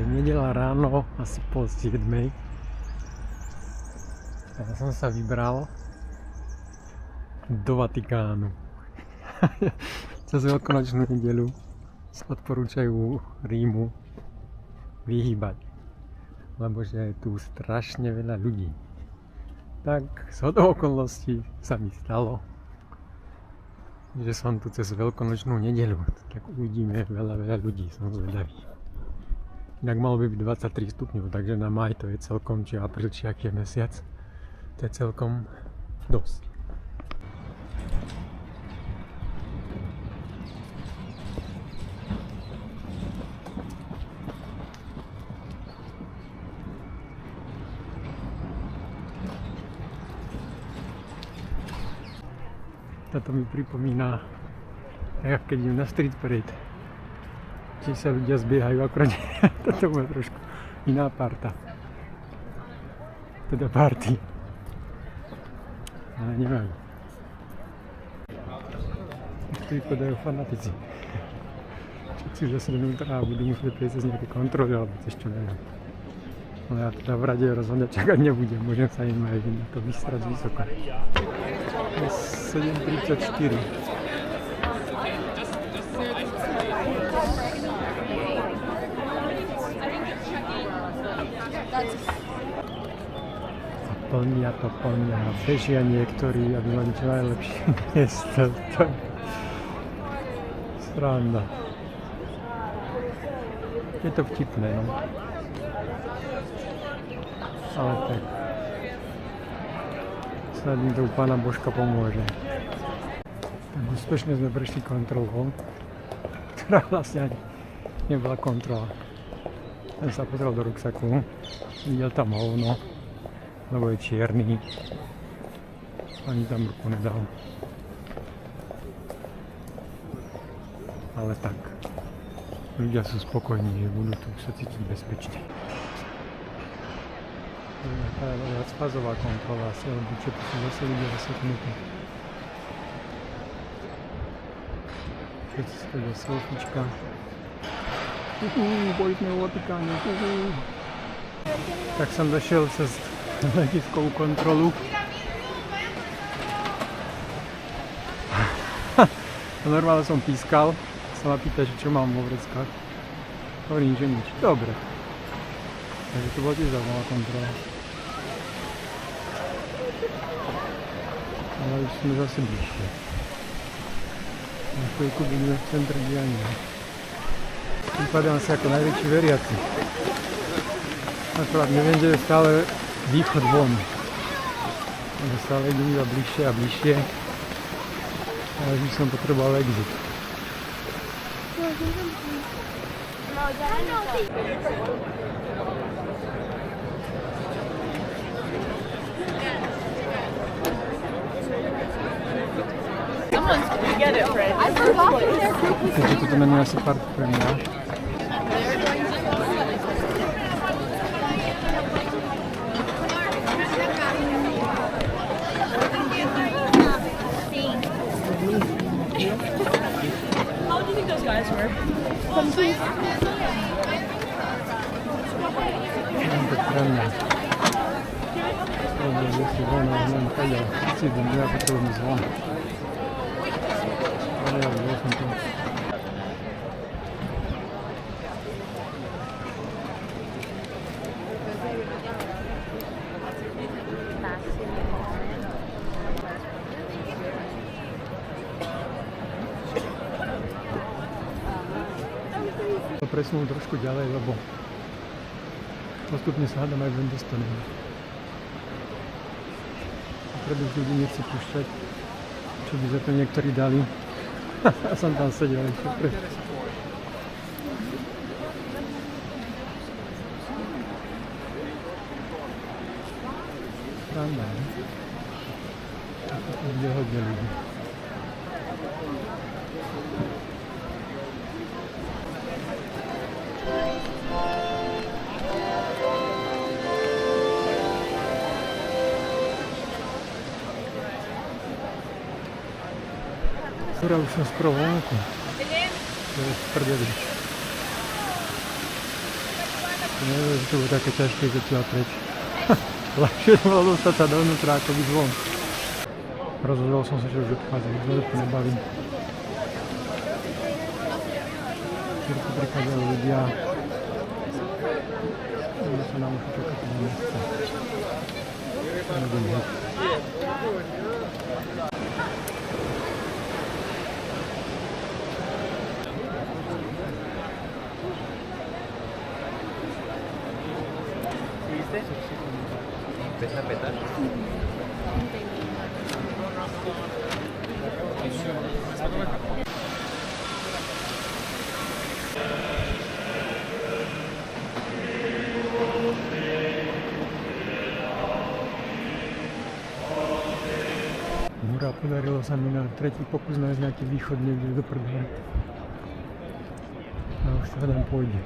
nedeľa ráno, asi 6:30. Ja som sa vybral do Vatikánu. Cez veľkonočnú nedeľu sa odporúčajú Rímu vyhýbať, lebo že je tu strašne veľa ľudí. Tak zhodou okolností sa mi stalo, že som tu cez veľkonočnú nedeľu. Tak uvidíme veľa ľudí, som zvedavý. Inak malo by byť 23 stupňov, takže na maj to je celkom, či apríl, či aký je mesiac, to je celkom dosť. Toto mi pripomína, jak keď idem na street parade. Či sa ľudia zbiehajú, akorát toto bude trošku iná parta. Teda party. Ale neviem. Tu vypadajú fanatici. Všetci zase vnútra a budú musieť prejsť cez nejaké kontroly, alebo cez čo neviem. Ale ja teda v rade rozhodne čakať nebudem, môžem sa im aj na to vysrať vysoko. 7:34. Plnia. Bežia niektorí, aby mali čo najlepšie miesto. To je sranda. Je to vtipné, no. Ale tak. Snad mi to u Pána Božka pomôže. Tak úspešne sme prešli kontrolou, ktorá vlastne ani nebola kontrola. Ten sa pozrel do ruksaku, videl tam hovno, lebo je čierny, ani tam ruku nedal. Ale tak, ľudia sú spokojní, že budú tu sa cítiť bezpečne. To je taká viac fázová kontrola asi, alebo čo tu sú zase ľudia zaseknutí. Všetci si to do selfiečka. Boli sme v Vatikáne. Tak som došiel cez letiskovú kontrolu. Normálne som pískal, sa ma pýta, že čo mám vo vreckách. Hovorím, že nič. Dobre. Takže to bola tiež zaujímavá kontrola. Ale už sme zase bližšie. Na chvíľku budeme v centre diania. Vypadám sa ako najväčší veriaci. Akorát neviem, že je stále východ von. Takže stále idem iba bližšie a bližšie. Ale už som potreboval exit. Takže toto menuje asi park pre mňa. How do you think those guys were? To pre mňa. Že si von, ale neviem kaďa. Si idem, ja potrebujem zvon. Ale ja bol som tu. Presunul trošku ďalej, lebo postupne sa hádam aj ven dostanem. Preto ľudí nechci púšťať, čo by za to niektorí dali. Ja som tam sedel ešte pred. Sranda, ne? To bude hodne ľudí. Skoro už som skoro vonku. To je v prdeli. Neviem, že to bude také ťažké, keď odtiaľ preč. Ľahšie to bolo dostať sa dovnútra ako byť von. Rozhodol som sa, že už odchádzam, že to nebavím. Keď tu prichádzajú ľudia, že sa nám už čakať na mieste. Nebudem hneď. Empieza a petar. Hurá, podarilo sa mi na tretí pokus nájsť nejaký východ niekde do prdele. A už to hľadám pôjde.